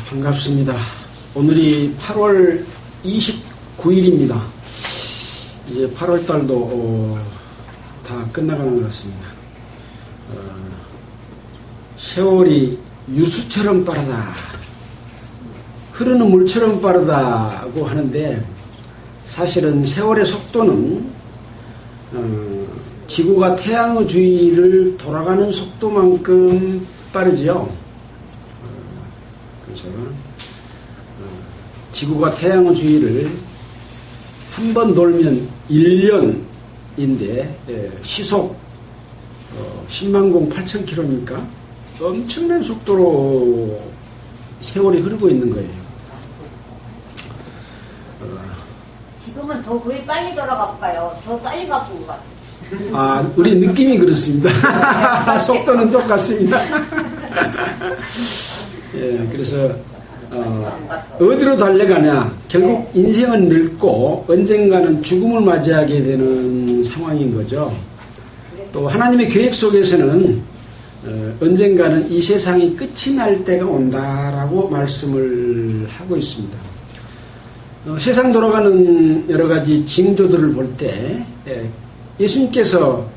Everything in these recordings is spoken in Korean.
반갑습니다. 오늘이 8월 29일입니다. 이제 8월 달도 다 끝나가는 것 같습니다. 세월이 유수처럼 빠르다, 흐르는 물처럼 빠르다고 하는데, 사실은 세월의 속도는 지구가 태양의 주위를 돌아가는 속도만큼 빠르지요. 그래서 지구가 태양의 주위를 한 번 돌면 1년인데 시속 10만 8,000km입니까? 엄청난 속도로 세월이 흐르고 있는 거예요. 지금은 더 거의 빨리 돌아가 볼까요? 더 빨리 가고 것 같아요. 우리 느낌이 그렇습니다. 속도는 똑같습니다. 그래서 어디로 달려가냐? 결국 인생은 늙고 언젠가는 죽음을 맞이하게 되는 상황인 거죠. 또 하나님의 계획 속에서는 언젠가는 이 세상이 끝이 날 때가 온다라고 말씀을 하고 있습니다. 세상 돌아가는 여러 가지 징조들을 볼 때 예수님께서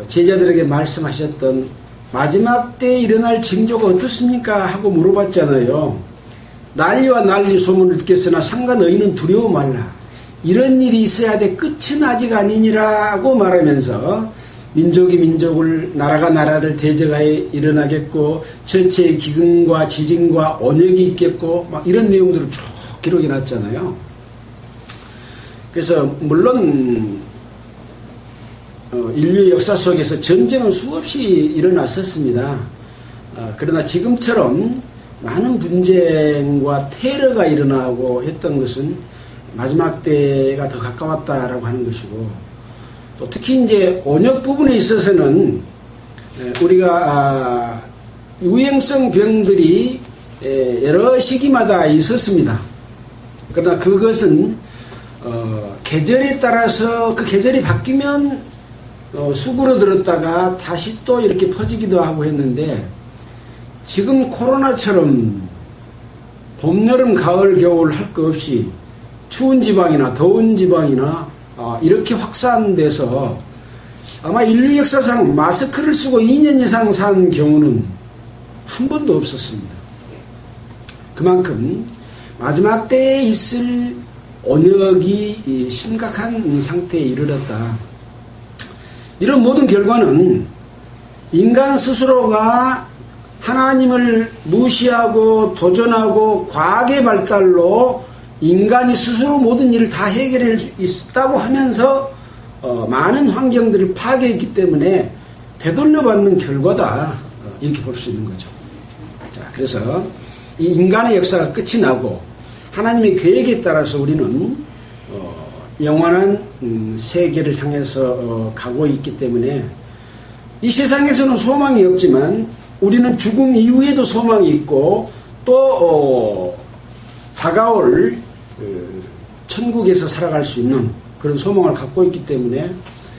제자들에게 말씀하셨던 마지막 때에 일어날 징조가 어떻습니까? 하고 물어봤잖아요. 난리와 난리 소문을 듣겠으나 상관 너희는 두려워 말라. 이런 일이 있어야 돼. 끝은 아직 아니니라고 말하면서 민족이 민족을, 나라가 나라를 대적하여 일어나겠고 전체의 기근과 지진과 언역이 있겠고 막 이런 내용들을 쭉 기록해 놨잖아요. 그래서 물론 인류의 역사 속에서 전쟁은 수없이 일어났었습니다. 그러나 지금처럼 많은 분쟁과 테러가 일어나고 했던 것은 마지막 때가 더 가까웠다라고 하는 것이고, 또 특히 이제 언역 부분에 있어서는 우리가 유행성 병들이 여러 시기마다 있었습니다. 그러나 그것은 계절에 따라서 그 계절이 바뀌면 수그러들었다가 다시 또 이렇게 퍼지기도 하고 했는데, 지금 코로나처럼 봄, 여름, 가을, 겨울 할 것 없이 추운 지방이나 더운 지방이나 이렇게 확산돼서 아마 인류 역사상 마스크를 쓰고 2년 이상 산 경우는 한 번도 없었습니다. 그만큼 마지막 때에 있을 언역이 심각한 상태에 이르렀다. 이런 모든 결과는 인간 스스로가 하나님을 무시하고 도전하고 과학의 발달로 인간이 스스로 모든 일을 다 해결할 수 있다고 하면서 많은 환경들을 파괴했기 때문에 되돌려받는 결과다, 이렇게 볼 수 있는 거죠. 자, 그래서 이 인간의 역사가 끝이 나고 하나님의 계획에 따라서 우리는 영원한 세계를 향해서 가고 있기 때문에 이 세상에서는 소망이 없지만 우리는 죽음 이후에도 소망이 있고 또 다가올 천국에서 살아갈 수 있는 그런 소망을 갖고 있기 때문에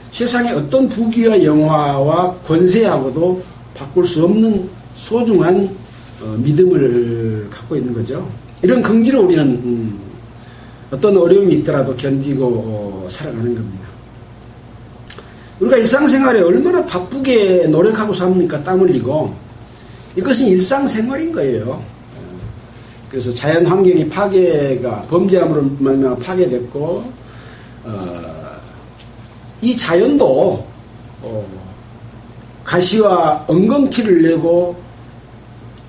세상의 어떤 부귀와 영화와 권세하고도 바꿀 수 없는 소중한 믿음을 갖고 있는 거죠. 이런 긍지로 우리는 어떤 어려움이 있더라도 견디고 살아가는 겁니다. 우리가 일상생활에 얼마나 바쁘게 노력하고 삽니까? 땀 흘리고. 이것은 일상생활인 거예요. 그래서 자연환경이 파괴가 범죄함으로 말미암아 파괴됐고, 이 자연도 가시와 엉겅퀴를 내고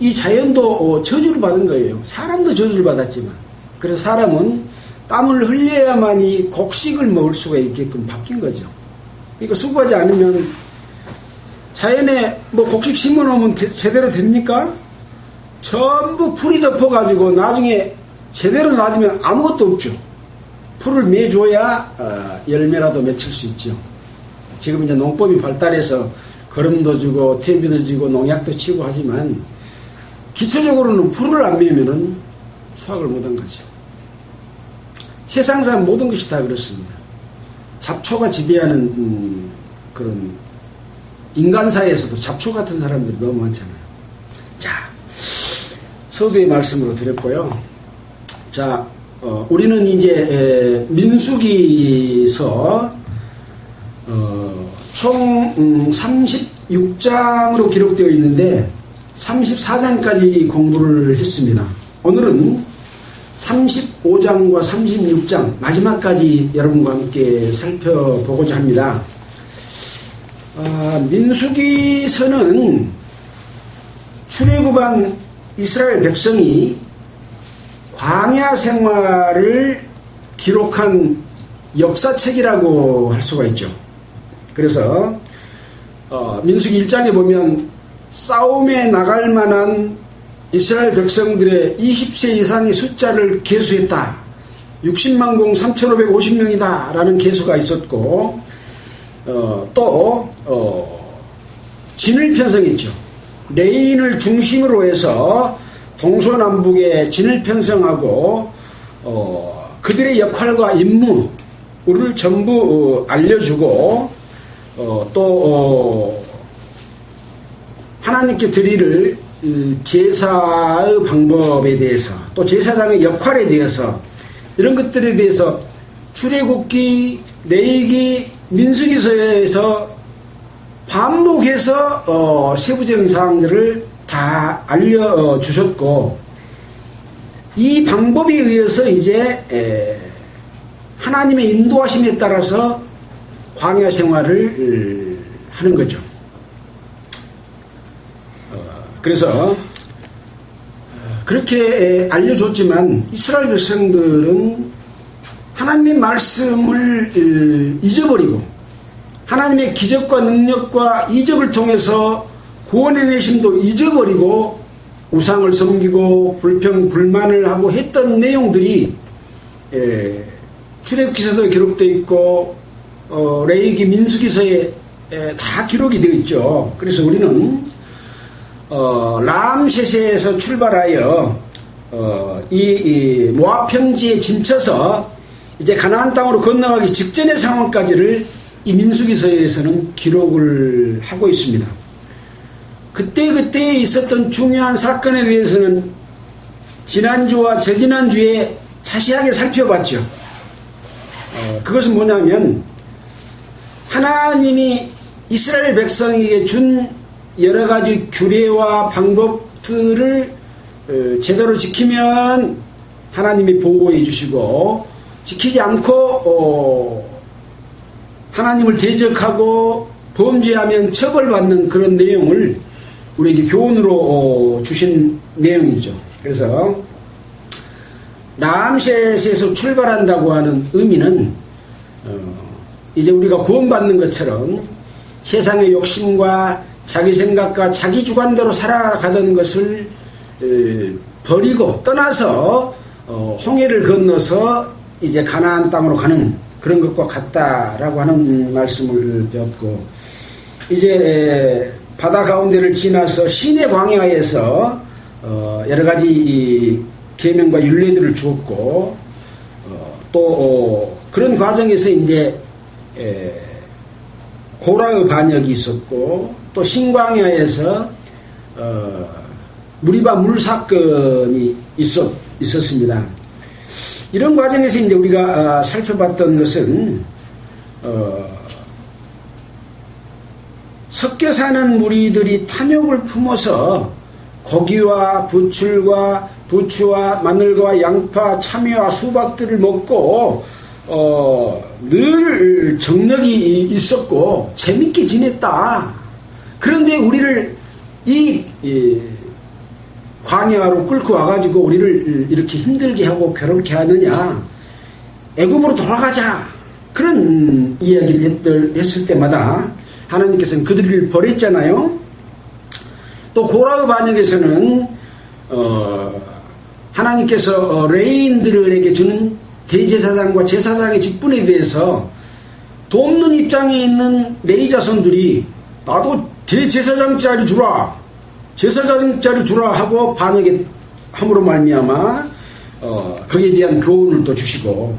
이 자연도 저주를 받은 거예요. 사람도 저주를 받았지만, 그래서 사람은 땀을 흘려야만이 곡식을 먹을 수가 있게끔 바뀐 거죠. 그러니까 수고하지 않으면 자연에 곡식 심어놓으면 제대로 됩니까? 전부 풀이 덮어가지고 나중에 제대로 놔두면 아무것도 없죠. 풀을 매줘야 열매라도 맺힐 수 있죠. 지금 이제 농법이 발달해서 거름도 주고 퇴비도 주고 농약도 치고 하지만 기초적으로는 풀을 안 매면은 수확을 못한 거죠. 세상상 모든 것이 다 그렇습니다. 잡초가 지배하는 그런 인간사에서도 잡초 같은 사람들이 너무 많잖아요. 자, 서두의 말씀으로 드렸고요. 자, 우리는 이제 민수기서 총 36장으로 기록되어 있는데 34장까지 공부를 했습니다. 오늘은 35장과 36장 마지막까지 여러분과 함께 살펴보고자 합니다. 민수기서는 출애굽한 이스라엘 백성이 광야 생활을 기록한 역사책이라고 할 수가 있죠. 그래서 민수기 1장에 보면 싸움에 나갈 만한 이스라엘 백성들의 20세 이상의 숫자를 계수했다. 60만 공 3,550명이다 라는 계수가 있었고 또 진을 편성했죠. 레인을 중심으로 해서 동서남북에 진을 편성하고 그들의 역할과 임무를 전부 알려주고 또 하나님께 드릴 제사의 방법에 대해서 또 제사장의 역할에 대해서 이런 것들에 대해서 출애굽기, 레위기, 민수기서에서 반복해서 세부적인 사항들을 다 알려주셨고 이 방법에 의해서 이제 하나님의 인도하심에 따라서 광야 생활을 하는 거죠. 그래서 그렇게 알려줬지만 이스라엘 백성들은 하나님의 말씀을 잊어버리고 하나님의 기적과 능력과 이적을 통해서 구원의 내심도 잊어버리고 우상을 섬기고 불평불만을 하고 했던 내용들이 출애굽기서도 기록되어 있고 레위기 민수기서에 다 기록이 되어 있죠. 그래서 우리는 람세스에서 출발하여 이 모압 평지에 진쳐서 이제 가나안 땅으로 건너가기 직전의 상황까지를 이 민수기서에서는 기록을 하고 있습니다. 그때그때 있었던 중요한 사건에 대해서는 지난주와 저지난주에 자세하게 살펴봤죠. 그것은 뭐냐면 하나님이 이스라엘 백성에게 준 여러 가지 규례와 방법들을 제대로 지키면 하나님이 보호해 주시고 지키지 않고 하나님을 대적하고 범죄하면 처벌받는 그런 내용을 우리에게 교훈으로 주신 내용이죠. 그래서 람세스에서 출발한다고 하는 의미는 이제 우리가 구원받는 것처럼 세상의 욕심과 자기 생각과 자기 주관대로 살아가던 것을 버리고 떠나서 홍해를 건너서 이제 가나안 땅으로 가는 그런 것과 같다라고 하는 말씀을 배웠고 이제 바다 가운데를 지나서 시내 광야에서 여러 가지 계명과 율례들을 주었고 또 그런 과정에서 이제 고라의 반역이 있었고 또 신광야에서 무리바 물 사건이 있었습니다. 이런 과정에서 이제 우리가 살펴봤던 것은 섞여 사는 무리들이 탐욕을 품어서 고기와 부추와 마늘과 양파, 참외와 수박들을 먹고 늘 정력이 있었고 재밌게 지냈다. 그런데 우리를 이 광야로 끌고 와가지고 우리를 이렇게 힘들게 하고 괴롭게 하느냐. 애굽으로 돌아가자. 그런 이야기를 했을 때마다 하나님께서는 그들을 버렸잖아요. 또 고라의 반역에서는 하나님께서 레위인들에게 주는 대제사장과 제사장의 직분에 대해서 돕는 입장에 있는 레위 자손들이 나도 대제사장 자리 주라, 제사장 자리 주라 하고 반역에 함으로 말미암아 거기에 대한 교훈을 또 주시고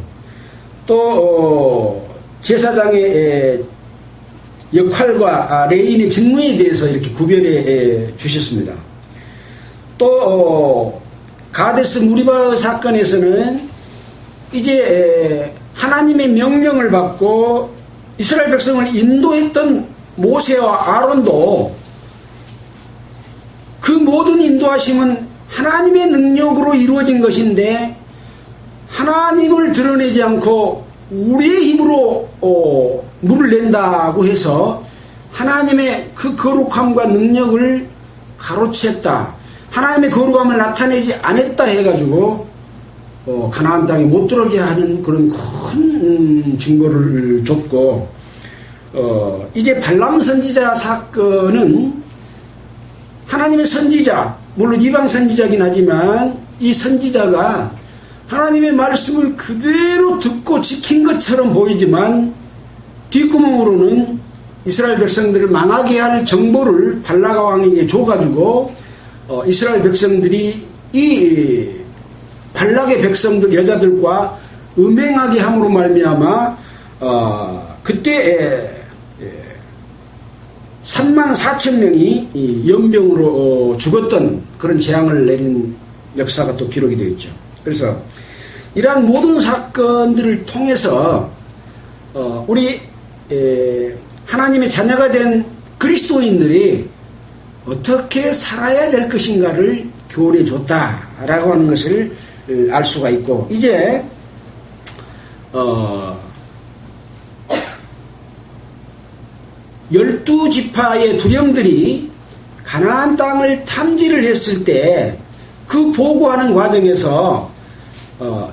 또 제사장의 역할과 레위인의 직무에 대해서 이렇게 구별해 주셨습니다. 또 가데스 무리바 사건에서는 이제 하나님의 명령을 받고 이스라엘 백성을 인도했던 모세와 아론도 그 모든 인도하심은 하나님의 능력으로 이루어진 것인데 하나님을 드러내지 않고 우리의 힘으로 물을 낸다고 해서 하나님의 그 거룩함과 능력을 가로챘다. 하나님의 거룩함을 나타내지 않았다 해가지고 가나안 땅에 못 들어오게 하는 그런 큰 증거를 줬고 이제 발람 선지자 사건은 하나님의 선지자, 물론 이방 선지자긴 하지만 이 선지자가 하나님의 말씀을 그대로 듣고 지킨 것처럼 보이지만 뒷구멍으로는 이스라엘 백성들을 망하게 할 정보를 발라가 왕에게 줘가지고 이스라엘 백성들이 이 발락의 백성들 여자들과 음행하게 함으로 말미암아 그때 34,000명이 연병으로 죽었던 그런 재앙을 내린 역사가 또 기록이 되어 있죠. 그래서 이러한 모든 사건들을 통해서 우리 하나님의 자녀가 된 그리스도인들이 어떻게 살아야 될 것인가를 교훈해 줬다라고 하는 것을 알 수가 있고, 이제 12지파의 두령들이 가나안 땅을 탐지를 했을 때 그 보고하는 과정에서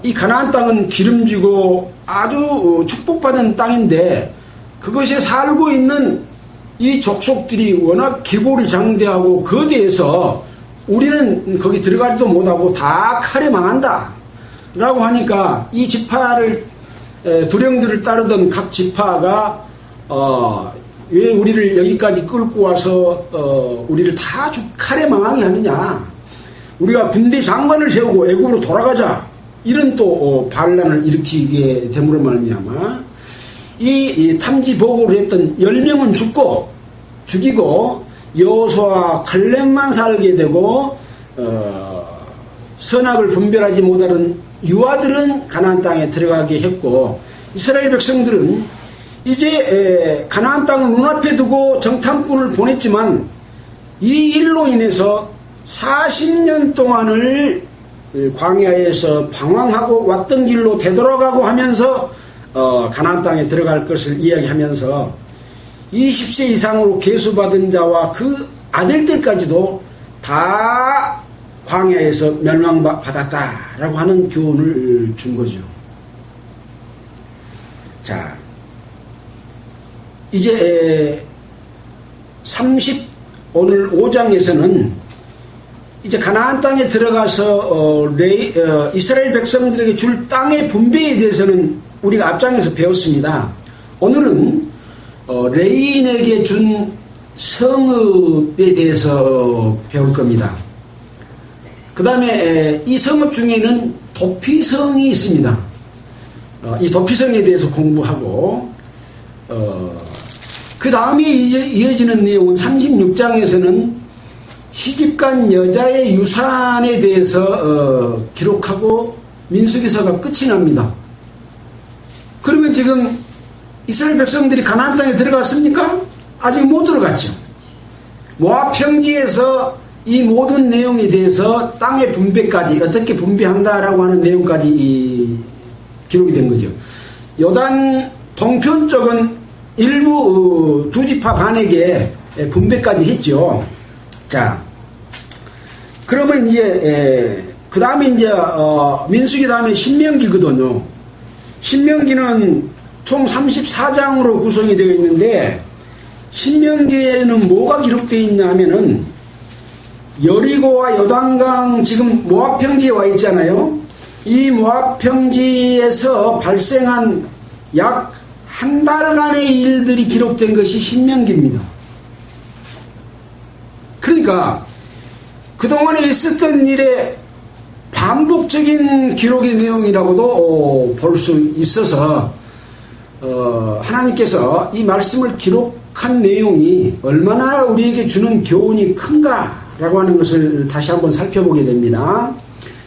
이 가나안 땅은 기름지고 아주 축복받은 땅인데 그것에 살고 있는 이 족속들이 워낙 기골이 장대하고 거대해서 우리는 거기 들어가지도 못하고 다 칼에 망한다 라고 하니까 이 지파를 두령들을 따르던 각 지파가 왜 우리를 여기까지 끌고 와서 우리를 다 칼에 망하게 하느냐, 우리가 군대 장관을 세우고 애국으로 돌아가자, 이런 또 반란을 일으키게 됨으로 말미암아 이 탐지 보고를 했던 10명은 죽이고 여호수아와 칼렙만 살게 되고 선악을 분별하지 못하는 유아들은 가나안 땅에 들어가게 했고, 이스라엘 백성들은 이제 가나안 땅을 눈앞에 두고 정탐꾼을 보냈지만 이 일로 인해서 40년 동안을 광야에서 방황하고 왔던 길로 되돌아가고 하면서 가나안 땅에 들어갈 것을 이야기하면서 20세 이상으로 계수받은 자와 그 아들들까지도 다 광야에서 멸망받았다라고 하는 교훈을 준 거죠. 자, 이제 오늘 5장에서는 이제 가나안 땅에 들어가서 이스라엘 백성들에게 줄 땅의 분배에 대해서는 우리가 앞장에서 배웠습니다. 오늘은 레인에게 준 성읍에 대해서 배울 겁니다. 그 다음에 이 성읍 중에는 도피성이 있습니다. 이 도피성에 대해서 공부하고 그 다음에 이어지는 내용은 36장에서는 시집간 여자의 유산에 대해서 기록하고 민수기서가 끝이 납니다. 그러면 지금 이스라엘 백성들이 가나안 땅에 들어갔습니까? 아직 못 들어갔죠. 모압 평지에서 이 모든 내용에 대해서 땅의 분배까지 어떻게 분배한다라고 하는 내용까지 기록이 된 거죠. 요단 동편 쪽은 일부 두 지파 반에게 분배까지 했죠. 자, 그러면 이제 그 다음에 이제 민수기 다음에 신명기거든요. 신명기는 총 34장으로 구성이 되어 있는데 신명기에는 뭐가 기록되어 있냐 하면은 여리고와 요단강 지금 모압 평지에 와 있잖아요. 이 모압 평지에서 발생한 약 한 달간의 일들이 기록된 것이 신명기입니다. 그러니까 그동안에 있었던 일의 반복적인 기록의 내용이라고도 볼 수 있어서 하나님께서 이 말씀을 기록한 내용이 얼마나 우리에게 주는 교훈이 큰가라고 하는 것을 다시 한번 살펴보게 됩니다.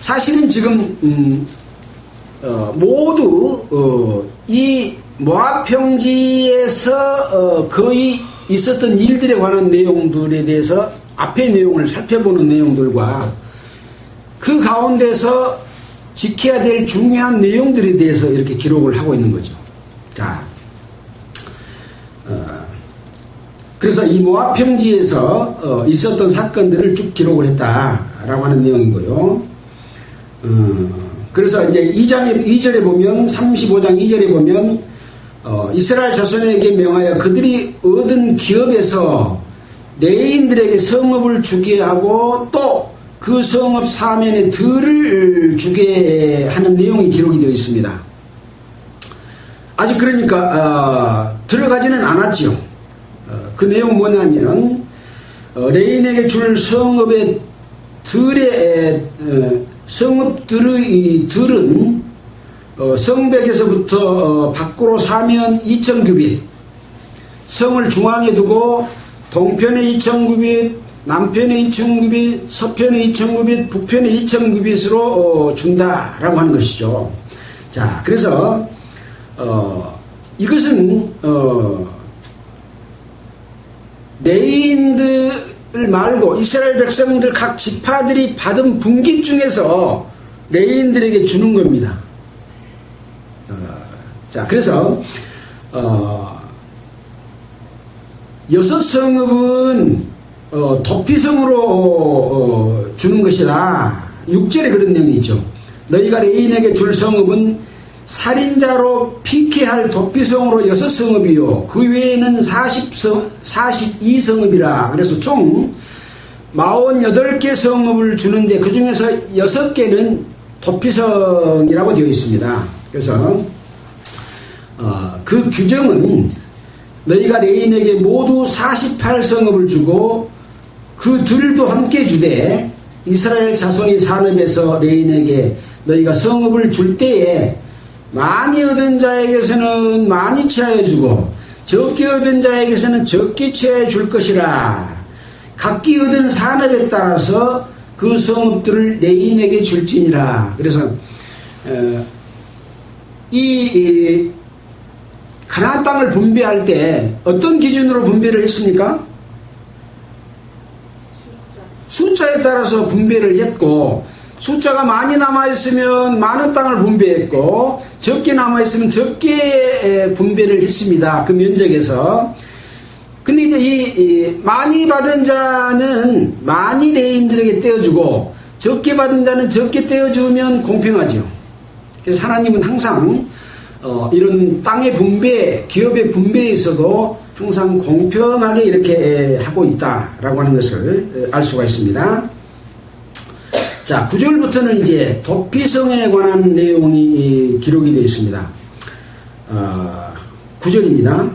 사실은 지금 모두 이 모압 평지에서 거의 있었던 일들에 관한 내용들에 대해서 앞의 내용을 살펴보는 내용들과 그 가운데서 지켜야 될 중요한 내용들에 대해서 이렇게 기록을 하고 있는 거죠. 자, 그래서 이 모압 평지에서 있었던 사건들을 쭉 기록을 했다라고 하는 내용이고요. 그래서 이제 2절에 보면 35장 2절에 보면 이스라엘 자손에게 명하여 그들이 얻은 기업에서 레인들에게 성읍을 주게 하고 또 그 성읍 사면에 들을 주게 하는 내용이 기록이 되어 있습니다. 아직 그러니까 들어가지는 않았지요. 그 내용은 뭐냐면 레인에게 줄 성읍의 들의 성읍들의 들은 성벽에서부터 밖으로 사면 2,000규빗, 성을 중앙에 두고 동편에 2,000규빗, 남편에 2,000규빗, 서편에 2,000규빗, 북편에 2,000규빗으로 준다라고 하는 것이죠. 자, 그래서 이것은 레인들 말고 이스라엘 백성들 각 지파들이 받은 분깃 중에서 레인들에게 주는 겁니다. 자, 그래서 6성읍은 도피성으로 주는 것이다. 6절에 그런 내용이 있죠. 너희가 레인에게 줄 성읍은 살인자로 피케할 도피성으로 6성읍이요 그 외에는 42성읍이라. 그래서 총 48개 성읍을 주는데 그 중에서 6개는 도피성이라고 되어 있습니다. 그래서 그 규정은 너희가 레인에게 모두 48성읍을 주고 그 들도 함께 주되 이스라엘 자손이 산업에서 레인에게 너희가 성읍을 줄 때에 많이 얻은 자에게서는 많이 취하여 주고 적게 얻은 자에게서는 적게 취하여 줄 것이라. 각기 얻은 산업에 따라서 그 성읍들을 레인에게 줄지니라. 그래서 이 가나안 땅을 분배할 때 어떤 기준으로 분배를 했습니까? 숫자에 따라서 분배를 했고, 숫자가 많이 남아있으면 많은 땅을 분배했고 적게 남아있으면 적게 분배를 했습니다. 그 면적에서. 근데 이제 이 많이 받은 자는 많이 레인들에게 떼어주고 적게 받은 자는 적게 떼어주면 공평하죠. 그래서 하나님은 항상 이런 땅의 분배, 기업의 분배에 있어도 항상 공평하게 이렇게 하고 있다라고 하는 것을 알 수가 있습니다. 자, 9절부터는 이제 도피성에 관한 내용이 기록이 되어 있습니다. 9절입니다.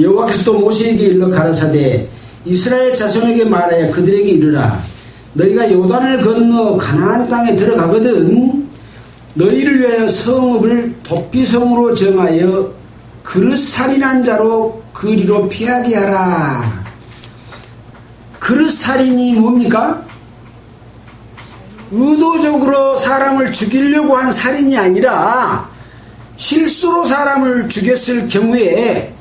여호와께서 또 모세에게 일러 가라사대 이스라엘 자손에게 말하여 그들에게 이르라. 너희가 요단을 건너 가나안 땅에 들어가거든 너희를 위하여 성읍을 도피성으로 정하여 그릇살인한 자로 그리로 피하게 하라. 그릇살인이 뭡니까? 의도적으로 사람을 죽이려고 한 살인이 아니라 실수로 사람을 죽였을 경우에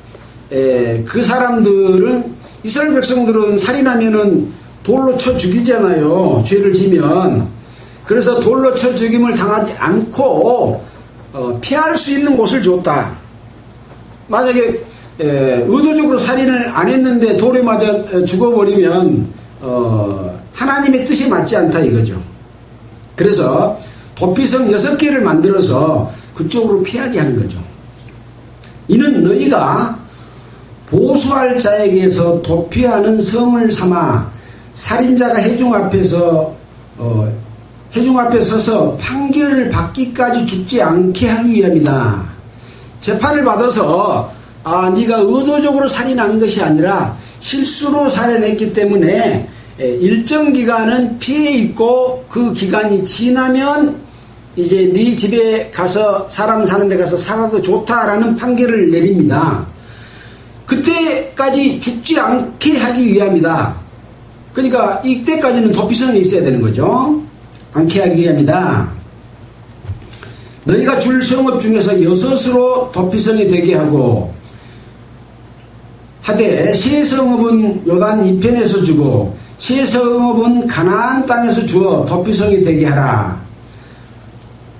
그 사람들은 이스라엘 백성들은 살인하면은 돌로 쳐 죽이잖아요. 죄를 지면. 그래서 돌로 쳐 죽임을 당하지 않고 피할 수 있는 곳을 줬다. 만약에 의도적으로 살인을 안 했는데 돌에 맞아 죽어버리면 하나님의 뜻이 맞지 않다 이거죠. 그래서 도피성 6개를 만들어서 그쪽으로 피하게 하는 거죠. 이는 너희가 보수할 자에게서 도피하는 성을 삼아 살인자가 회중 앞에 서서 판결을 받기까지 죽지 않게 하기 위함이다. 재판을 받아서 네가 의도적으로 살인한 것이 아니라 실수로 살인했기 때문에 일정 기간은 피해 있고 그 기간이 지나면 이제 네 집에 가서 사람 사는 데 가서 살아도 좋다라는 판결을 내립니다. 그때까지 죽지 않게 하기 위함이다. 그러니까 이때까지는 도피성에 있어야 되는 거죠. 않게 하기 위함이다. 너희가 줄 성읍 중에서 6으로 도피성이 되게 하고 하되 세 성읍은 요단 이편에서 주고 세 성읍은 가나안 땅에서 주어 도피성이 되게 하라.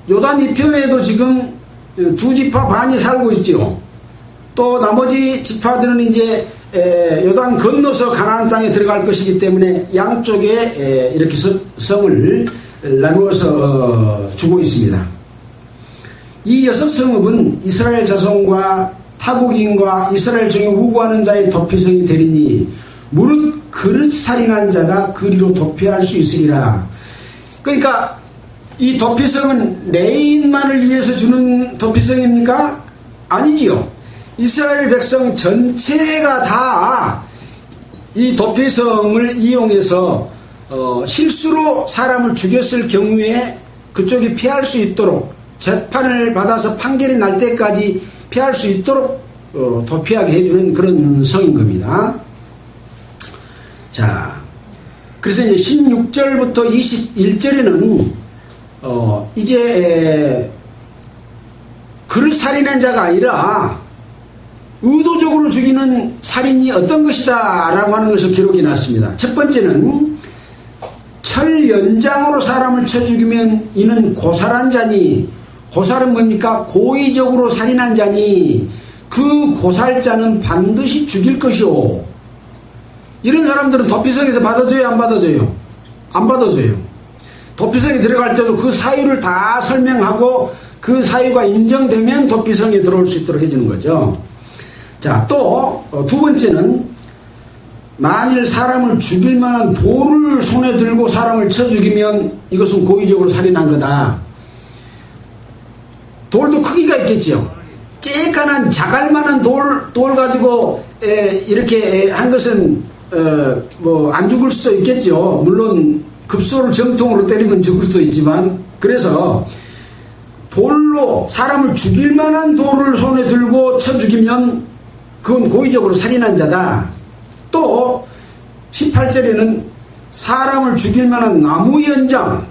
요단 이편에도 지금 2지파 반이 살고 있죠. 또 나머지 지파들은 이제 요단 건너서 가나안 땅에 들어갈 것이기 때문에 양쪽에 이렇게 성을 나누어서 주고 있습니다. 이 6성읍은 이스라엘 자손과 타국인과 이스라엘 중에 우고하는 자의 도피성이 되리니 무릇 그릇 살인한 자가 그리로 도피할 수 있으리라. 그러니까 이 도피성은 레인만을 위해서 주는 도피성입니까? 아니지요. 이스라엘 백성 전체가 다 이 도피성을 이용해서 실수로 사람을 죽였을 경우에 그쪽이 피할 수 있도록 재판을 받아서 판결이 날 때까지 피할 수 있도록 도피하게 해주는 그런 성인 겁니다. 자, 그래서 이제 16절부터 21절에는 이제 그릇 살인한 자가 아니라 의도적으로 죽이는 살인이 어떤 것이다 라고 하는 것을 기록해 놨습니다. 첫 번째는 철 연장으로 사람을 쳐 죽이면 이는 고살한 자니, 고살은 뭡니까? 고의적으로 살인한 자니 그 고살자는 반드시 죽일 것이오. 이런 사람들은 도피성에서 받아줘요, 안 받아줘요? 안 받아줘요. 도피성에 들어갈 때도 그 사유를 다 설명하고 그 사유가 인정되면 도피성에 들어올 수 있도록 해주는 거죠. 자, 또 두 번째는 만일 사람을 죽일 만한 돌을 손에 들고 사람을 쳐 죽이면 이것은 고의적으로 살인한 거다. 돌도 크기가 있겠죠. 쬐깐한 자갈만한 돌 가지고 이렇게 한 것은 뭐 안 죽을 수도 있겠죠. 물론 급소를 정통으로 때리면 죽을 수도 있지만, 그래서 돌로 사람을 죽일 만한 돌을 손에 들고 쳐 죽이면 그건 고의적으로 살인한 자다. 또 18절에는 사람을 죽일 만한 나무 연장,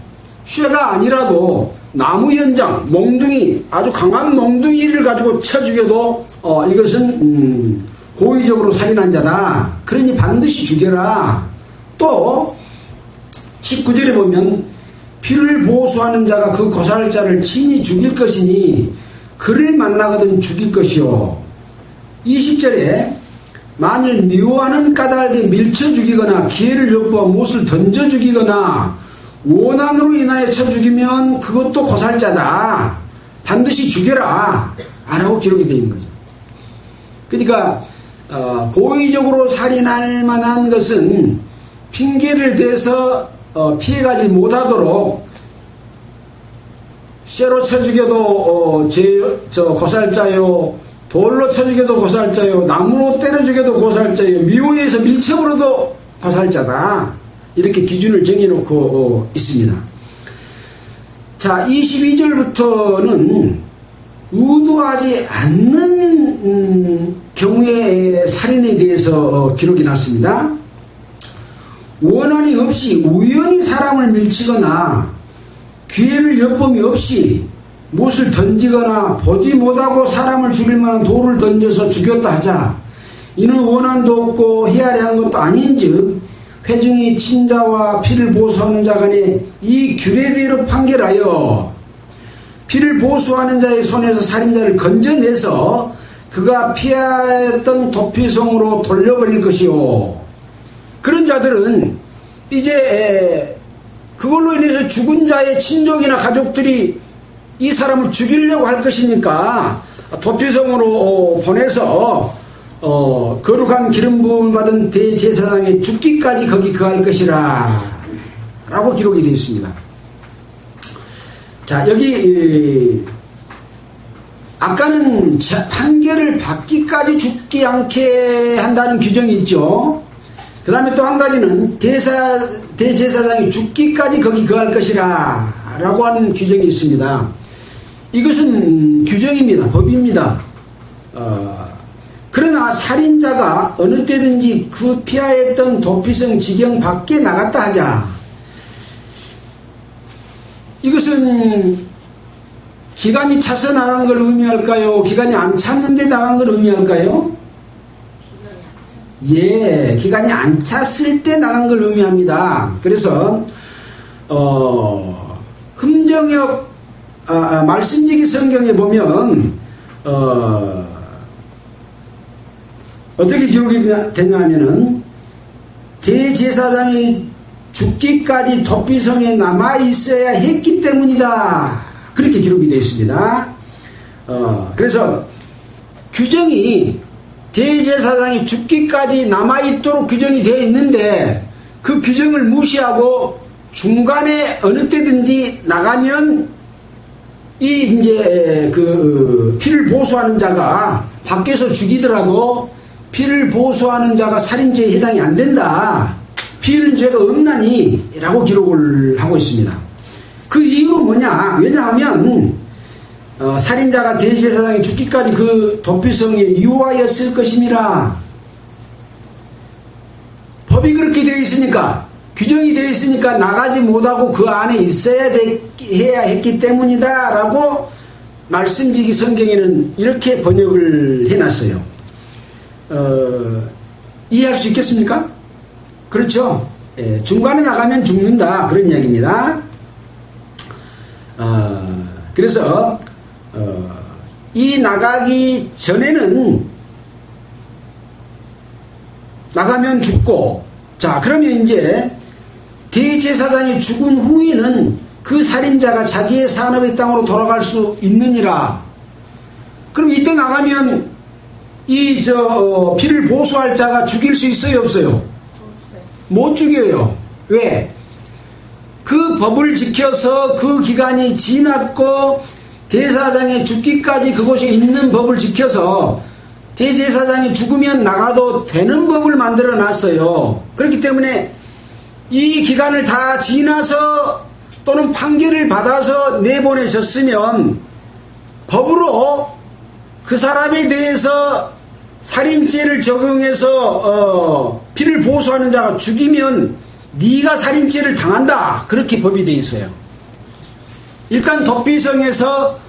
쇠가 아니라도 나무 연장, 몽둥이, 아주 강한 몽둥이를 가지고 쳐 죽여도 이것은 고의적으로 살인한 자다. 그러니 반드시 죽여라. 또 19절에 보면 피를 보수하는 자가 그 고살자를 친히 죽일 것이니 그를 만나거든 죽일 것이요. 20절에 만일 미워하는 까닭에 밀쳐 죽이거나 기회를 엿보아 못을 던져 죽이거나 원한으로 인하여 쳐 죽이면 그것도 고살자다. 반드시 죽여라 라고 기록이 되어 있는 거죠. 그러니까 고의적으로 살인할 만한 것은 핑계를 대서 피해가지 못하도록 쇠로 쳐 죽여도 고살자요, 돌로 쳐 죽여도 고살자요, 나무로 때려 죽여도 고살자요, 미워해서 밀쳐버려도 고살자다. 이렇게 기준을 정해놓고 있습니다. 자, 22절부터는 의도하지 않는 경우의 살인에 대해서 기록이 났습니다. 원한이 없이 우연히 사람을 밀치거나 기회를 엿봄이 없이 못을 던지거나 보지 못하고 사람을 죽일 만한 돌을 던져서 죽였다 하자. 이는 원한도 없고 헤아려 한 것도 아닌즉 회중이 친자와 피를 보수하는 자 간에 이 규례대로 판결하여 피를 보수하는 자의 손에서 살인자를 건져내서 그가 피하였던 도피성으로 돌려버릴 것이요. 그런 자들은 이제 그걸로 인해서 죽은 자의 친족이나 가족들이 이 사람을 죽이려고 할 것이니까 도피성으로 보내서 거룩한 기름 부음을 받은 대제사장의 죽기까지 거기 거할 것이라 라고 기록이 되어 있습니다. 자, 여기 아까는 판결을 받기까지 죽지 않게 한다는 규정이 있죠. 그 다음에 또 한 가지는 대제사장이 죽기까지 거기 거할 것이라 라고 하는 규정이 있습니다. 이것은 규정입니다. 법입니다. 그러나 살인자가 어느 때든지 그 피하였던 도피성 지경 밖에 나갔다 하자. 이것은 기간이 차서 나간 걸 의미할까요? 기간이 안 찼는데 나간 걸 의미할까요? 예, 기간이 안 찼을 때 나간 걸 의미합니다. 그래서 흠정역 말씀지기 성경에 보면 어떻게 기록이 됐냐 하면은 대제사장이 죽기까지 도피성에 남아 있어야 했기 때문이다. 그렇게 기록이 되어 있습니다. 그래서 규정이 대제사장이 죽기까지 남아 있도록 규정이 되어 있는데 그 규정을 무시하고 중간에 어느 때든지 나가면 이 이제 그 피를 보수하는 자가 밖에서 죽이더라도 피를 보수하는 자가 살인죄에 해당이 안 된다. 피 흘린 죄가 없나니 라고 기록을 하고 있습니다. 그 이유는 뭐냐? 왜냐하면 살인자가 대제사장이 죽기까지 그 도피성에 유하였을 것임이라. 법이 그렇게 되어 있으니까, 규정이 되어 있으니까 나가지 못하고 그 안에 해야 했기 때문이다 라고 말씀지기 성경에는 이렇게 번역을 해놨어요. 이해할 수 있겠습니까? 그렇죠? 예, 중간에 나가면 죽는다 그런 이야기입니다. 그래서 이 나가기 전에는 나가면 죽고, 자 그러면 이제 대제사장이 죽은 후에는 그 살인자가 자기의 산업의 땅으로 돌아갈 수 있느니라. 그럼 이때 나가면 이 피를 보수할 자가 죽일 수 있어요, 없어요? 못 죽여요. 왜? 그 법을 지켜서 그 기간이 지났고 대사장이 죽기까지 그곳에 있는 법을 지켜서 대제사장이 죽으면 나가도 되는 법을 만들어 놨어요. 그렇기 때문에 이 기간을 다 지나서 또는 판결을 받아서 내보내졌으면 법으로 그 사람에 대해서 살인죄를 적용해서 피를 보수하는 자가 죽이면 네가 살인죄를 당한다. 그렇게 법이 되어 있어요. 일단 도피성에서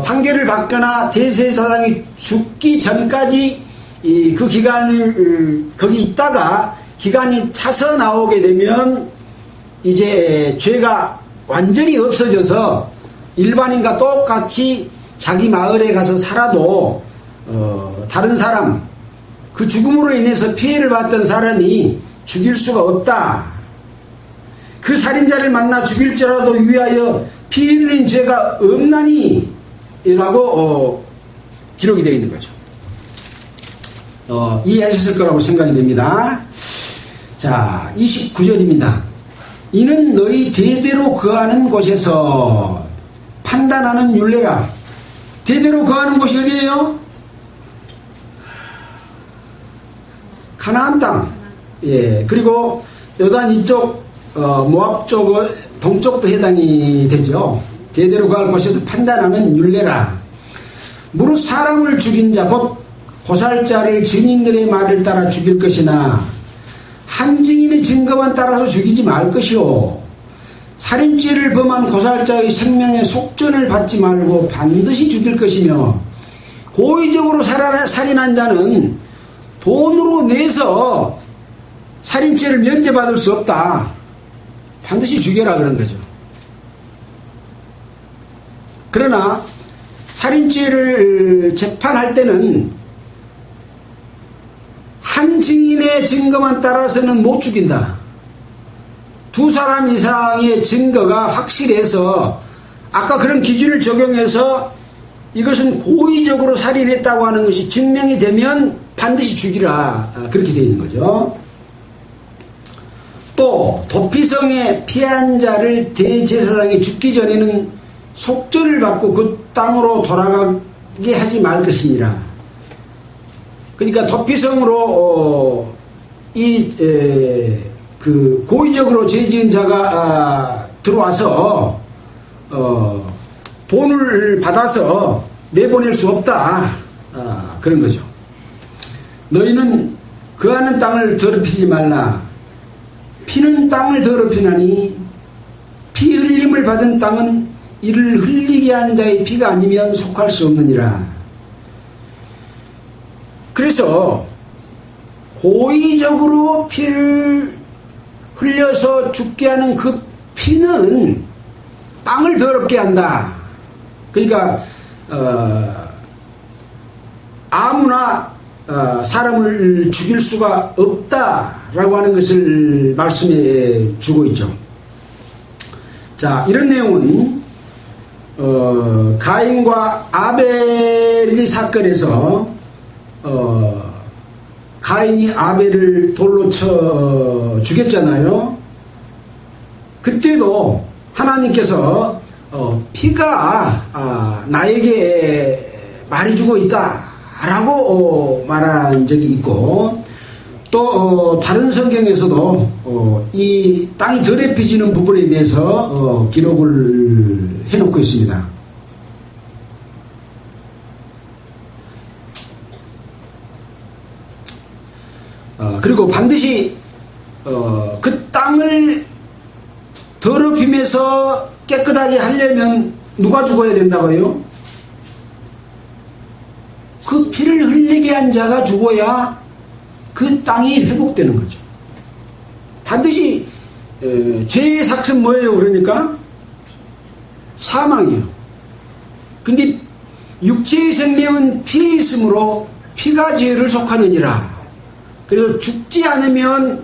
판결을 받거나 대제사장이 죽기 전까지 그 기간을 거기 있다가 기간이 차서 나오게 되면 이제 죄가 완전히 없어져서 일반인과 똑같이 자기 마을에 가서 살아도 다른 사람, 그 죽음으로 인해서 피해를 봤던 사람이 죽일 수가 없다. 그 살인자를 만나 죽일지라도 위하여 피 흘린 죄가 없나니 라고 기록이 되어 있는 거죠. 이해하셨을 거라고 생각이 됩니다. 자, 29절입니다. 이는 너희 대대로 거하는 곳에서 판단하는 율례라. 대대로 거하는 곳이 어디예요? 가나안 땅. 예. 그리고 요단 이쪽 모압 쪽 동쪽도 해당이 되죠. 대대로 거할 곳에서 판단하는 율례라. 무릇 사람을 죽인 자 곧 고살자를 증인들의 말을 따라 죽일 것이나 한 증인의 증거만 따라서 죽이지 말 것이요, 살인죄를 범한 고살자의 생명의 속전을 받지 말고 반드시 죽일 것이며, 고의적으로 살인한 자는 돈으로 내서 살인죄를 면제받을 수 없다. 반드시 죽여라 그런 거죠. 그러나 살인죄를 재판할 때는 한 증인의 증거만 따라서는 못 죽인다. 두 사람 이상의 증거가 확실해서 아까 그런 기준을 적용해서 이것은 고의적으로 살인했다고 하는 것이 증명이 되면 반드시 죽이라. 그렇게 되어 있는 거죠. 또 도피성에 피한 자를 대제사장이 죽기 전에는 속전을 받고 그 땅으로 돌아가게 하지 말 것이니라. 그러니까 도피성으로 그 고의적으로 죄 지은 자가 들어와서 돈을 받아서 내보낼 수 없다. 그런 거죠. 너희는 거하는 땅을 더럽히지 말라. 피는 땅을 더럽히나니 피 흘림을 부름을 받은 땅은 이를 흘리게 한 자의 피가 아니면 속할 수 없느니라. 그래서 고의적으로 피를 흘려서 죽게 하는 그 피는 땅을 더럽게 한다. 그러니까 아무나 사람을 죽일 수가 없다라고 하는 것을 말씀해 주고 있죠. 자, 이런 내용은 가인과 아벨의 사건에서 가인이 아벨을 돌로 쳐 죽였잖아요. 그때도 하나님께서 피가 나에게 말해주고 있다라고 말한 적이 있고, 또 다른 성경에서도 이 땅이 더럽혀지는 부분에 대해서 기록을 해놓고 있습니다. 그리고 반드시 그 땅을 더럽히면서 깨끗하게 하려면 누가 죽어야 된다고요? 그 피를 흘리게 한 자가 죽어야 그 땅이 회복되는 거죠. 반드시 죄의 삭은 뭐예요? 그러니까 사망이에요. 근데 육체의 생명은 피에 있으므로 피가 죄를 속하느니라. 그래서 죽지 않으면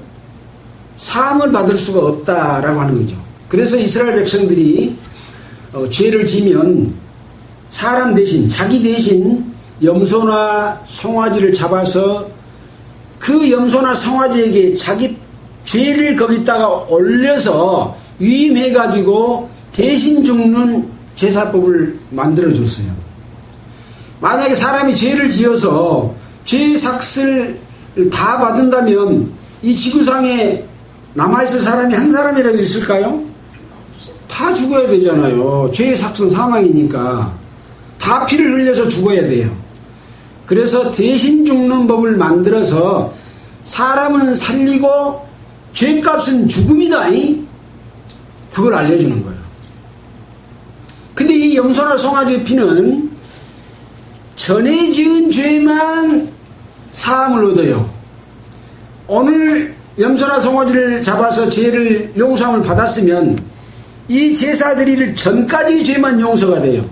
사함을 받을 수가 없다라고 하는 거죠. 그래서 이스라엘 백성들이 죄를 지면 사람 대신, 자기 대신 염소나 송아지를 잡아서 그 염소나 송아지에게 자기 죄를 거기다가 올려서 위임해가지고 대신 죽는 제사법을 만들어줬어요. 만약에 사람이 죄를 지어서 죄의 삭을 다 받은다면 이 지구상에 남아있을 사람이 한 사람이라도 있을까요? 다 죽어야 되잖아요. 죄의 삭은 사망이니까 다 피를 흘려서 죽어야 돼요. 그래서 대신 죽는 법을 만들어서 사람은 살리고 죄값은 죽음이다. 그걸 알려주는 거예요. 근데 이 염소나 송아지 피는 전에 지은 죄만 사함을 얻어요. 오늘 염소나 송아지를 잡아서 죄를 용서함을 받았으면 이 제사 드릴 전까지 죄만 용서가 돼요.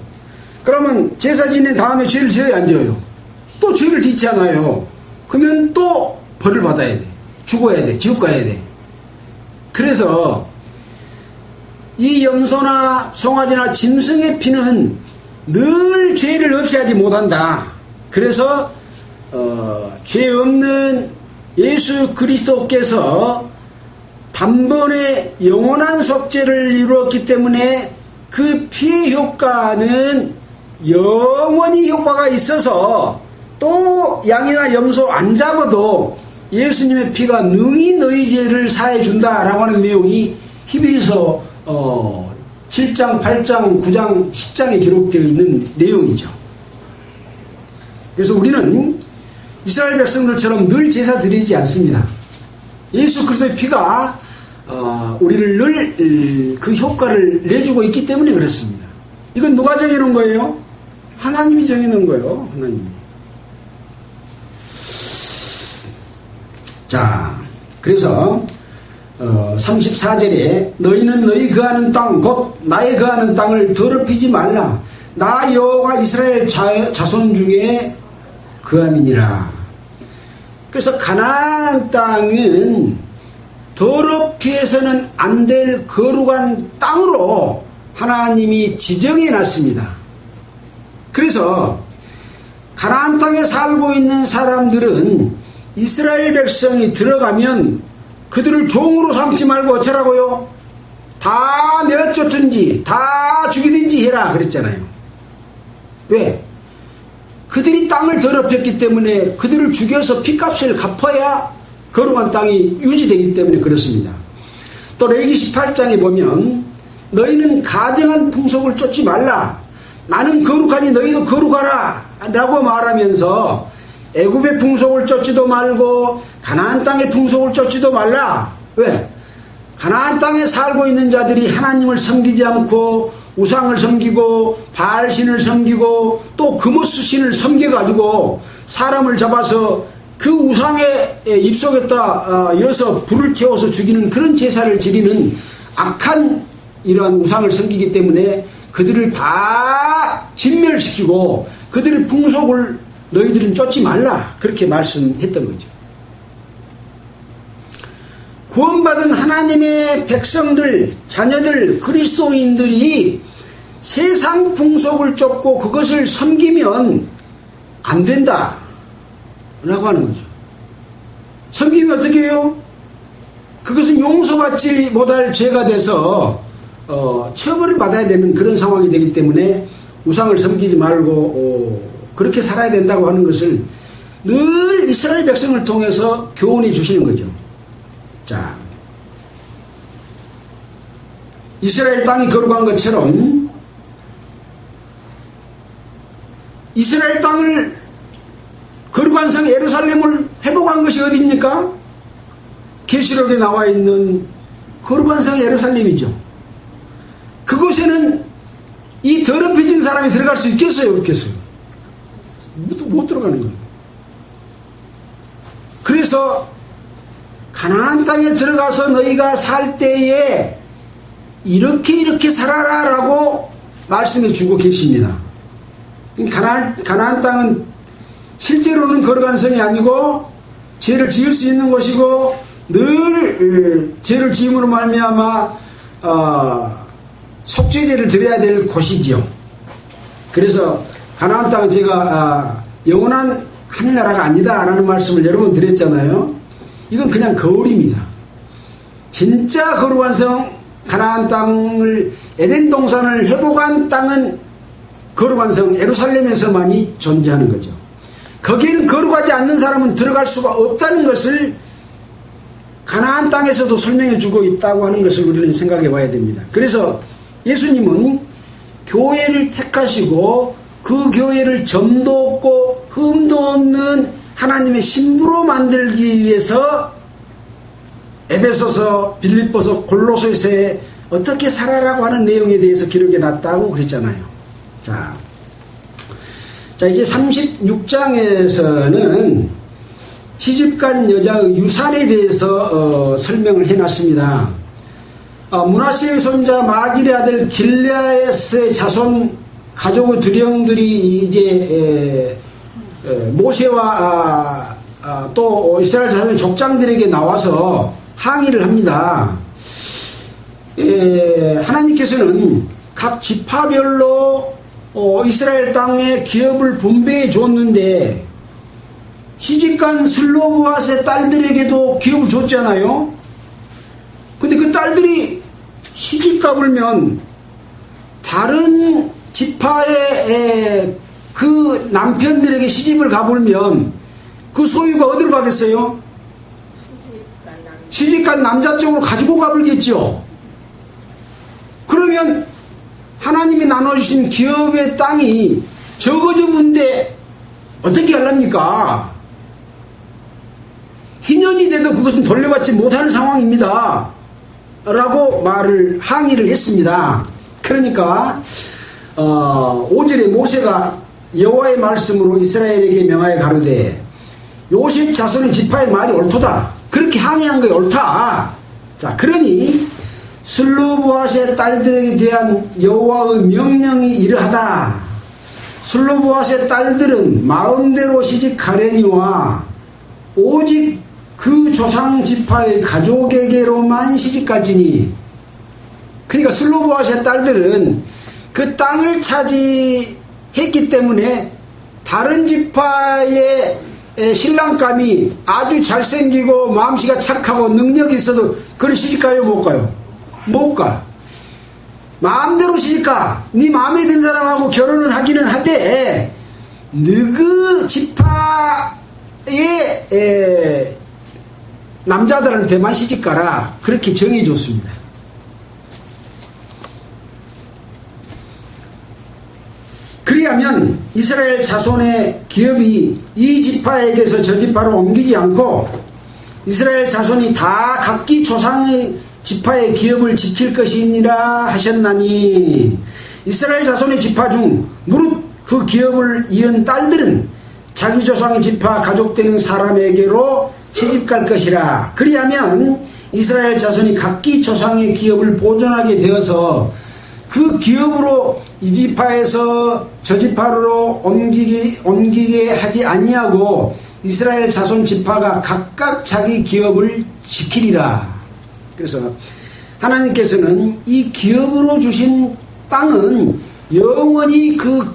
그러면 제사 지낸 다음에 죄를 지어야 안 지어요? 또 죄를 짓지 않아요. 그러면 또 벌을 받아야 돼. 죽어야 돼. 지옥 가야 돼. 그래서 이 염소나 송아지나 짐승의 피는 늘 죄를 없이 하지 못한다. 그래서 죄 없는 예수 그리스도께서 단번에 영원한 속죄를 이루었기 때문에 그 피의 효과는 영원히 효과가 있어서 또 양이나 염소 안 잡아도 예수님의 피가 능히 너희 죄를 사해준다라고 하는 내용이 히브리서 7장, 8장, 9장, 10장에 기록되어 있는 내용이죠. 그래서 우리는 이스라엘 백성들처럼 늘 제사 드리지 않습니다. 예수 그리스도의 피가 우리를 늘 그 효과를 내주고 있기 때문에 그렇습니다. 이건 누가 정해놓은 거예요? 하나님이 정해놓은 거예요. 하나님이. 자, 그래서 34절에 너희는 너희 거하는 땅 곧 나의 거하는 땅을 더럽히지 말라. 나 여호와 이스라엘 자손 중에 거함이니라. 그래서 가나안 땅은 더럽게 해서는 안 될 거룩한 땅으로 하나님이 지정해 놨습니다. 그래서 가나안 땅에 살고 있는 사람들은 이스라엘 백성이 들어가면 그들을 종으로 삼지 말고 어쩌라고요? 다 내쫓든지 다 죽이든지 해라 그랬잖아요. 왜? 그들이 땅을 더럽혔기 때문에 그들을 죽여서 피값을 갚아야 거룩한 땅이 유지되기 때문에 그렇습니다. 또 레위기 18장에 보면 너희는 가증한 풍속을 쫓지 말라. 나는 거룩하니 너희도 거룩하라 라고 말하면서 애굽의 풍속을 쫓지도 말고 가나안 땅의 풍속을 쫓지도 말라. 왜? 가나안 땅에 살고 있는 자들이 하나님을 섬기지 않고 우상을 섬기고 바알신을 섬기고 또 금오스신을 섬겨가지고 사람을 잡아서 그 우상에 입속에다 여서 불을 태워서 죽이는 그런 제사를 지리는 악한 이러한 우상을 섬기기 때문에 그들을 다 진멸시키고 그들의 풍속을 너희들은 쫓지 말라 그렇게 말씀했던 거죠. 구원받은 하나님의 백성들, 자녀들, 그리스도인들이 세상 풍속을 쫓고 그것을 섬기면 안 된다 라고 하는 거죠. 섬기면 어떻게 해요? 그것은 용서받지 못할 죄가 돼서 처벌을 받아야 되는 그런 상황이 되기 때문에 우상을 섬기지 말고 그렇게 살아야 된다고 하는 것을 늘 이스라엘 백성을 통해서 교훈해 주시는 거죠. 자, 이스라엘 땅이 거룩한 것처럼 이스라엘 땅을 거룩한 성 예루살렘을 회복한 것이 어디입니까? 계시록에 나와 있는 거룩한 성 예루살렘이죠. 그곳에는 이 더럽혀진 사람이 들어갈 수 있겠어요? 없겠어요? 못 들어가는 거예요. 그래서 가나안 땅에 들어가서 너희가 살 때에 이렇게 살아라 라고 말씀해 주고 계십니다. 가나안 땅은 실제로는 거룩한 성이 아니고 죄를 지을 수 있는 곳이고 늘 죄를 지음으로 말미암아 속죄제를 드려야 될 곳이지요. 그래서 가나안 땅은 제가 영원한 하늘나라가 아니다 라는 말씀을 여러 번 드렸잖아요. 이건 그냥 거울입니다. 진짜 거룩한 성 가나안 땅을 에덴 동산을 회복한 땅은 거룩한 성 예루살렘에서만이 존재하는 거죠. 거기에는 거룩하지 않는 사람은 들어갈 수가 없다는 것을 가나안 땅에서도 설명해 주고 있다고 하는 것을 우리는 생각해 봐야 됩니다. 그래서 예수님은 교회를 택하시고 그 교회를 점도 없고 흠도 없는 하나님의 신부로 만들기 위해서 에베소서, 빌립보서, 골로새서에 어떻게 살아라고 하는 내용에 대해서 기록해 놨다고 그랬잖아요. 자 이제 36장에서는 시집간 여자의 유산에 대해서 설명을 해놨습니다. 므낫세의 손자 마길의 아들 길레앗의 자손 가족의 두령들이 이제 모세와 또 이스라엘 자손 족장들에게 나와서 항의를 합니다. 하나님께서는 각 지파별로 이스라엘 땅에 기업을 분배해 줬는데 시집간 슬로브앗의 딸들에게도 기업을 줬잖아요. 근데 그 딸들이 시집 가불면 다른 지파의 그 남편들에게 시집을 가불면 그 소유가 어디로 가겠어요? 시집간 남자 쪽으로 가지고 가불겠죠. 그러면 하나님이 나눠주신 기업의 땅이 적어져 본데 어떻게 하랍니까? 희년이 돼도 그것은 돌려받지 못하는 상황입니다 라고 항의를 했습니다. 그러니까 5절에 모세가 여호와의 말씀으로 이스라엘에게 명하여 가로되 요셉 자손의 지파의 말이 옳도다. 그렇게 항의한 게 옳다. 자, 그러니 슬로브앗의 딸들에 대한 여호와의 명령이 이러하다. 슬로브앗의 딸들은 마음대로 시집가려니와 오직 그 조상 지파의 가족에게로만 시집갈지니. 그러니까 슬로브앗의 딸들은 그 땅을 차지했기 때문에 다른 지파의 신랑감이 아주 잘생기고 마음씨가 착하고 능력이 있어도 그를 시집가요? 못 가요? 못 가. 마음대로 시집가. 네 마음에 든 사람하고 결혼을 하기는 하되 너그 지파의 남자들한테만 시집가라. 그렇게 정해줬습니다. 그리하면 이스라엘 자손의 기업이 이 지파에게서 저 지파로 옮기지 않고 이스라엘 자손이 다 각기 조상의 지파의 기업을 지킬 것이니라 하셨나니 이스라엘 자손의 지파 중 무릇 그 기업을 이은 딸들은 자기 조상의 지파 가족 되는 사람에게로 시집갈 것이라. 그리하면 이스라엘 자손이 각기 조상의 기업을 보존하게 되어서 그 기업으로 이 지파에서 저 지파로 옮기게 하지 아니하고 이스라엘 자손 지파가 각각 자기 기업을 지키리라. 그래서 하나님께서는 이 기업으로 주신 땅은 영원히 그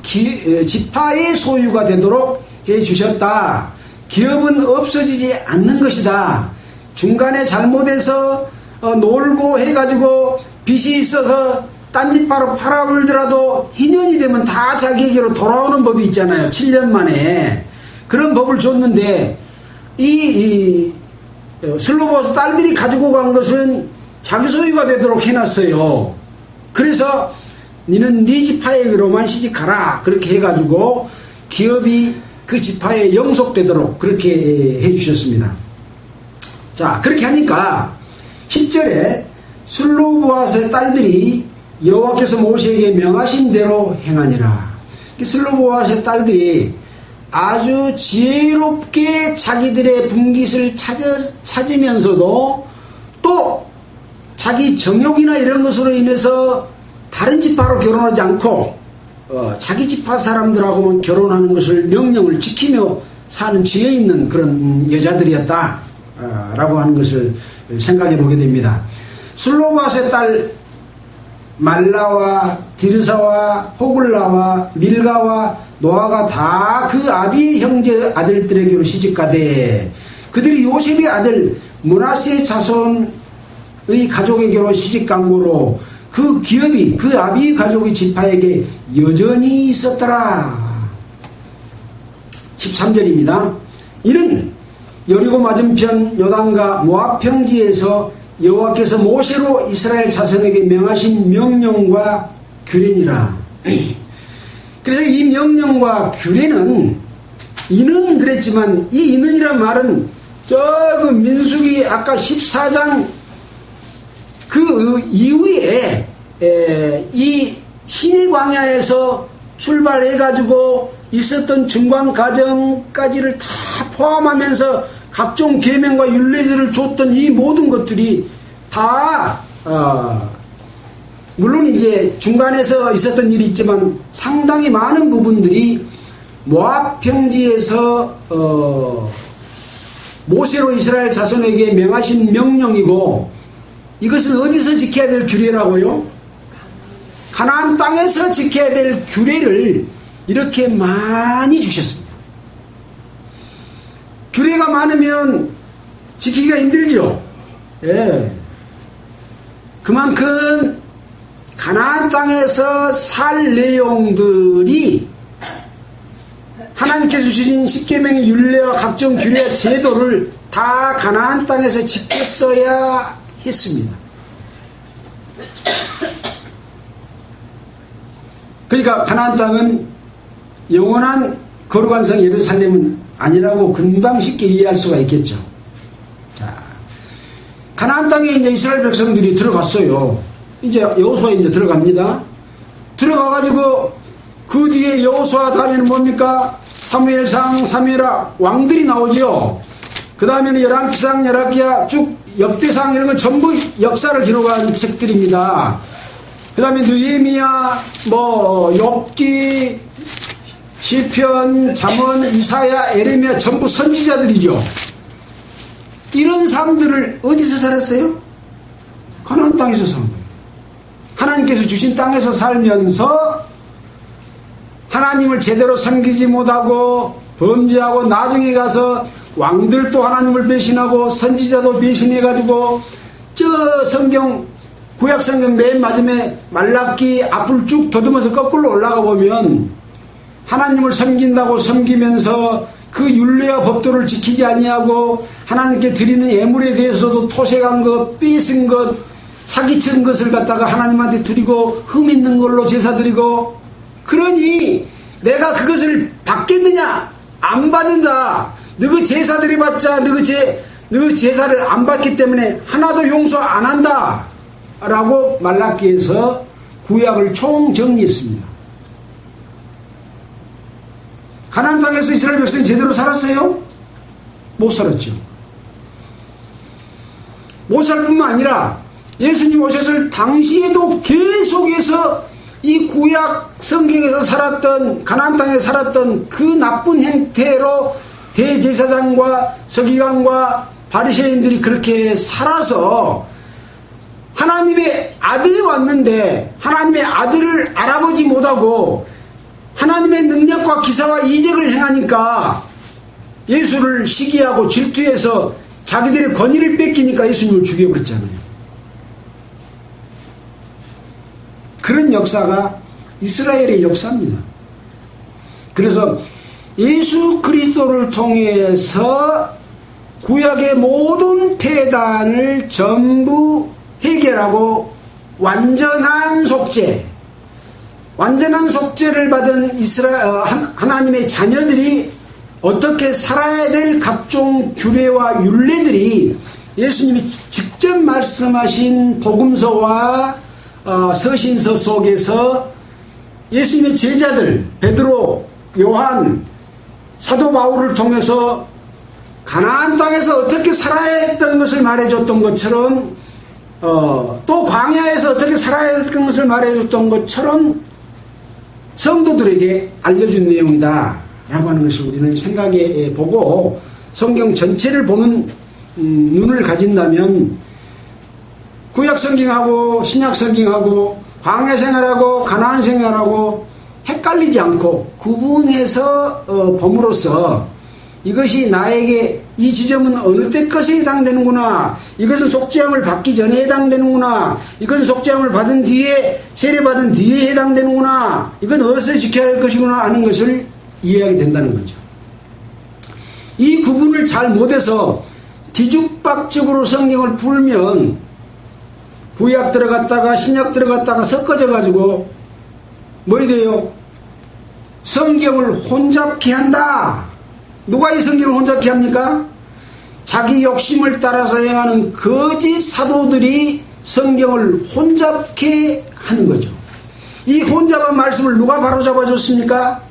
지파의 소유가 되도록 해 주셨다. 기업은 없어지지 않는 것이다. 중간에 잘못해서 놀고 해가지고 빚이 있어서 딴 지파로 팔아불더라도 희년이 되면 다 자기에게로 돌아오는 법이 있잖아요. 7년 만에 그런 법을 줬는데 이 슬로보아스 딸들이 가지고 간 것은 자기 소유가 되도록 해놨어요. 그래서 니는 네 지파에게로만 시집가라 그렇게 해가지고 기업이 그 지파에 영속되도록 그렇게 해주셨습니다. 자, 그렇게 하니까 10절에 슬로보아스의 딸들이 여호와께서 모세에게 명하신 대로 행하니라. 슬로보아스의 딸들이 아주 지혜롭게 자기들의 분깃을 찾으면서도 또 자기 정욕이나 이런 것으로 인해서 다른 지파로 결혼하지 않고 자기 지파 사람들하고만 결혼하는 것을 명령을 지키며 사는 지혜 있는 그런 여자들이었다 라고 하는 것을 생각해 보게 됩니다. 슬로바스의 딸 말라와 디르사와 호글라와 밀가와 노아가 다 그 아비 형제 아들들에게로 시집가되 그들이 요셉의 아들 므낫세의 자손의 가족에게로 시집간고로 그 기업이 그 아비 가족의 지파에게 여전히 있었더라. 13절입니다. 이는 여리고 맞은편 요단과 모압 평지에서 여호와께서 모세로 이스라엘 자손에게 명하신 명령과 규례니라. 그래서 이 명령과 규례는 이는 그랬지만 이 이는이란 말은 그 민수기 아까 14장 그 이후에 이 신의 광야에서 출발해가지고 있었던 중간 과정까지를 다 포함하면서 각종 계명과 율례들을 줬던 이 모든 것들이 다 물론 이제 중간에서 있었던 일이 있지만 상당히 많은 부분들이 모압 평지에서 모세로 이스라엘 자손에게 명하신 명령이고 이것은 어디서 지켜야 될 규례라고요? 가나안 땅에서 지켜야 될 규례를 이렇게 많이 주셨습니다. 규례가 많으면 지키기가 힘들죠. 예. 그만큼 가나안 땅에서 살 내용들이 하나님께서 주신 십계명의 율례와 각종 규례와 제도를 다 가나안 땅에서 지켰어야 했습니다. 그러니까 가나안 땅은 영원한 거룩한 성 예루살렘은 아니라고 금방 쉽게 이해할 수가 있겠죠. 자, 가나안 땅에 이제 이스라엘 백성들이 들어갔어요. 이제 여호수아 이제 들어갑니다. 들어가가지고 그 뒤에 여호수아 다음에는 뭡니까? 사무엘상, 사무엘하 왕들이 나오죠. 그 다음에는 열왕기상, 열왕기하 쭉 역대상 이런 건 전부 역사를 기록한 책들입니다. 그 다음에 느헤미야, 욥기, 시편, 잠언, 이사야, 에레미야 전부 선지자들이죠. 이런 사람들을 어디서 살았어요? 가나안 땅에서 사는 거예요. 하나님께서 주신 땅에서 살면서 하나님을 제대로 섬기지 못하고 범죄하고 나중에 가서 왕들도 하나님을 배신하고 선지자도 배신해가지고 저 성경 구약 성경 맨 마지막에 말라기 앞을 쭉 더듬어서 거꾸로 올라가 보면 하나님을 섬긴다고 섬기면서 그 율례와 법도를 지키지 아니하고 하나님께 드리는 예물에 대해서도 토색한 것, 뺏은 것, 사기친 것을 갖다가 하나님한테 드리고 흠 있는 걸로 제사 드리고 그러니 내가 그것을 받겠느냐? 안 받는다. 너그 제사 드려봤자 너그 너 제사를 안 받기 때문에 하나도 용서 안 한다 라고 말라기에서 구약을 총정리했습니다. 가나안 땅에서 이스라엘 백성이 제대로 살았어요? 못 살았죠. 못 살 뿐만 아니라 예수님 오셨을 당시에도 계속해서 이 구약 성경에서 살았던, 가나안 땅에 살았던 그 나쁜 행태로 대제사장과 서기관과 바리새인들이 그렇게 살아서 하나님의 아들이 왔는데 하나님의 아들을 알아보지 못하고 하나님의 능력과 기사와 이적을 행하니까 예수를 시기하고 질투해서 자기들의 권위를 뺏기니까 예수님을 죽여버렸잖아요. 그런 역사가 이스라엘의 역사입니다. 그래서 예수 그리스도를 통해서 구약의 모든 폐단을 전부 해결하고 완전한 속죄를 받은 하나님의 자녀들이 어떻게 살아야 될 각종 규례와 율례들이 예수님이 직접 말씀하신 복음서와 서신서 속에서 예수님의 제자들 베드로, 요한, 사도 바울을 통해서 가나안 땅에서 어떻게 살아야 했던 것을 말해줬던 것처럼 또 광야에서 어떻게 살아야 했던 것을 말해줬던 것처럼 성도들에게 알려준 내용이다 라고 하는 것을 우리는 생각해 보고 성경 전체를 보는 눈을 가진다면 구약 성경하고 신약 성경하고 광야 생활하고 가나안 생활하고 헷갈리지 않고 구분해서 봄으로써 이것이 나에게 이 지점은 어느 때 것에 해당되는구나, 이것은 속죄함을 받기 전에 해당되는구나, 이것은 속죄함을 받은 뒤에 세례받은 뒤에 해당되는구나, 이건 어디서 지켜야 할 것이구나 하는 것을 이해하게 된다는 거죠. 이 구분을 잘 못해서 뒤죽박죽으로 성경을 풀면 구약 들어갔다가 신약 들어갔다가 섞어져 가지고 뭐 돼요? 성경을 혼잡케 한다. 누가 이 성경을 혼잡케 합니까? 자기 욕심을 따라서 행하는 거짓 사도들이 성경을 혼잡케 하는 거죠. 이 혼잡한 말씀을 누가 바로잡아 줬습니까?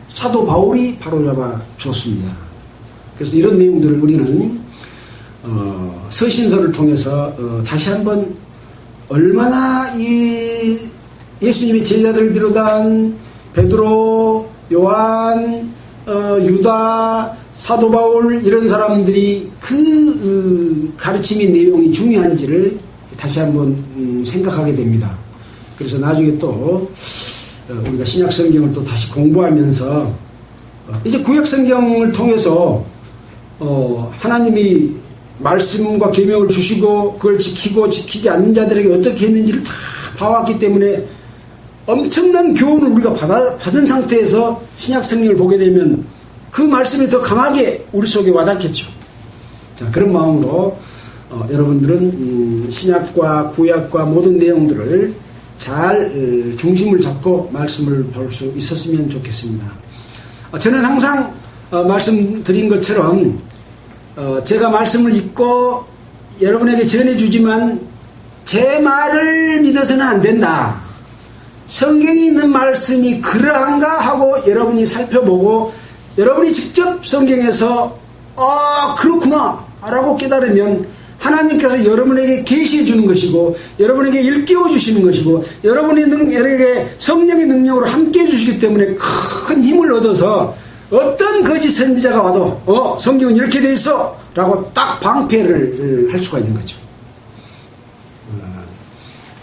사도 바울이 바로잡아 줬습니다. 그래서 이런 내용들을 우리는 서신서를 통해서 다시 한번 얼마나 이 예수님의 제자들을 비롯한 베드로, 요한, 유다, 사도 바울 이런 사람들이 그 가르침의 내용이 중요한지를 다시 한번 생각하게 됩니다. 그래서 나중에 또 우리가 신약 성경을 또 다시 공부하면서 이제 구약 성경을 통해서 하나님이 말씀과 계명을 주시고 그걸 지키고 지키지 않는 자들에게 어떻게 했는지를 다 봐왔기 때문에 엄청난 교훈을 우리가 받은 상태에서 신약 성경을 보게 되면 그 말씀이 더 강하게 우리 속에 와닿겠죠. 자, 그런 마음으로 여러분들은 신약과 구약과 모든 내용들을 잘 중심을 잡고 말씀을 볼 수 있었으면 좋겠습니다. 저는 항상 말씀드린 것처럼 제가 말씀을 읽고 여러분에게 전해주지만 제 말을 믿어서는 안 된다. 성경에 있는 말씀이 그러한가 하고 여러분이 살펴보고 여러분이 직접 성경에서 그렇구나 라고 깨달으면 하나님께서 여러분에게 계시해 주는 것이고 여러분에게 일깨워 주시는 것이고 여러분에게 성령의 능력으로 함께 해 주시기 때문에 큰 힘을 얻어서 어떤 거짓 선지자가 와도 성경은 이렇게 돼 있어 라고 딱 방패를 할 수가 있는 거죠.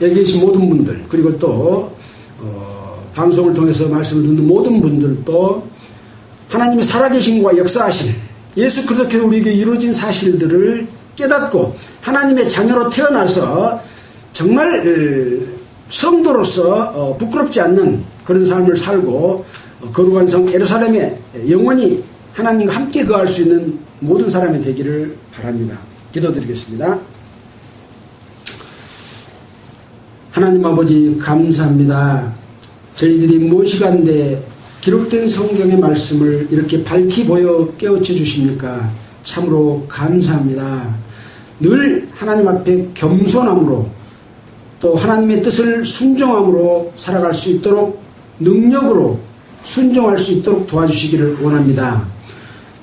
여기 계신 모든 분들 그리고 또 방송을 통해서 말씀을 듣는 모든 분들도 하나님의 살아계신과 역사하신 예수 그리스도께서 우리에게 이루어진 사실들을 깨닫고 하나님의 자녀로 태어나서 정말 성도로서 부끄럽지 않는 그런 삶을 살고 거룩한 성 예루살렘에 영원히 하나님과 함께 거할 수 있는 모든 사람이 되기를 바랍니다. 기도드리겠습니다. 하나님 아버지 감사합니다. 저희들이 무엇이간데 기록된 성경의 말씀을 이렇게 밝히 보여 깨우쳐 주십니까? 참으로 감사합니다. 늘 하나님 앞에 겸손함으로 또 하나님의 뜻을 순종함으로 살아갈 수 있도록 능력으로 순종할 수 있도록 도와주시기를 원합니다.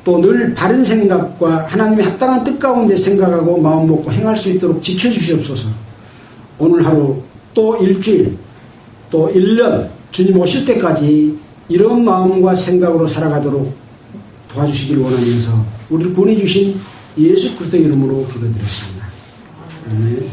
또 늘 바른 생각과 하나님의 합당한 뜻 가운데 생각하고 마음 먹고 행할 수 있도록 지켜주시옵소서. 오늘 하루 또 일주일 또 1년 주님 오실 때까지 이런 마음과 생각으로 살아가도록 도와주시기를 원하면서 우리를 구원해 주신 예수 그리스도의 이름으로 기도드렸습니다. 아멘.